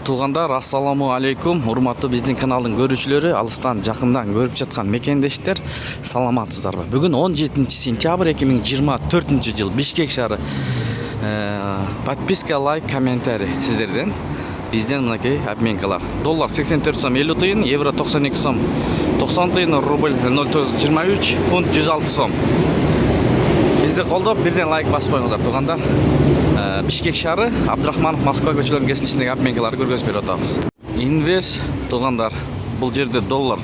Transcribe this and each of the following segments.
Туугандар, ассаламу алейкум. Урматтуу биздин каналдын көрүүчүлөрү, алыстан жакындан көрүп жаткан мекендештер, саламатсыздарбы? Бүгүн 17 сентябрь 2024 жыл Бишкек шаары. Подписка, лайк, комментарий сиздерден. Бизден мынакей обменкалар. Доллар 84 сом 50 тыйын, евро 92 сом 90 тыйын, рубль 0,23, фунт 106 сом. Бизди колдоп, бирден лайк басып коюңуздар, туугандар. Бишкек шаары, Абдрахманов, Москва көчөлөрүнүн кесилишиндеги обменкаларды көргөзүп берип атабыз. Инвест, туугандар, бул жерде доллар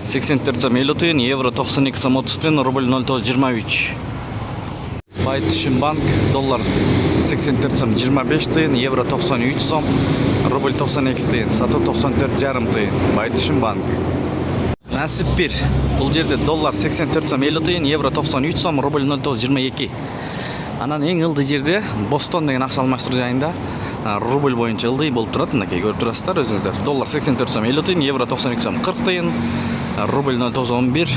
84 сом 50 тыйын, евро 92 сом 30 тыйын, рубль 0,23. Байтүшүн банк, доллар 84 сом 25 тыйын, евро 93 сом, рубль 92 тыйын, сатуу 94,5 тыйын. Байтүшүн банк. Насип бир, бул жерде доллар 84 сом 50 тыйын, евро 93 сом, рубль 0,22. Анан эң ылдый жерде Бостон деген акча алмаштыруу жайында рубль боюнча ылдый болуп турат. Мынакей көрүп турасыздар өзүңүздөр. Доллар 84 сом 50 тыйын, евро 92 сом 40 тыйын, рубль 0,11,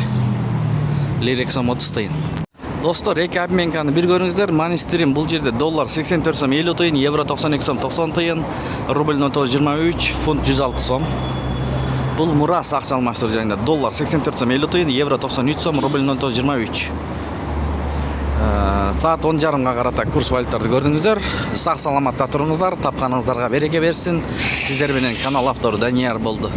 лирек сом 30 тыйын. Достор, эки обменканы бир көрүңүздөр. Манистерим бул жерде доллар 84 сом 50 тыйын, евро 92 сом 90 тыйын, рубль 0,23, фунт 106 сом. Бул Мурас акча алмаштыруу жайында доллар 84 сом 50 тыйын, евро 93 сом, рубль 0,23. Саат 10:30 карата курс валюталарды көрдүңүздөр. Сак саламатта туруңуздар, тапканыңыздарга береке берсин. Сиздер менен канал автору Данияр болду.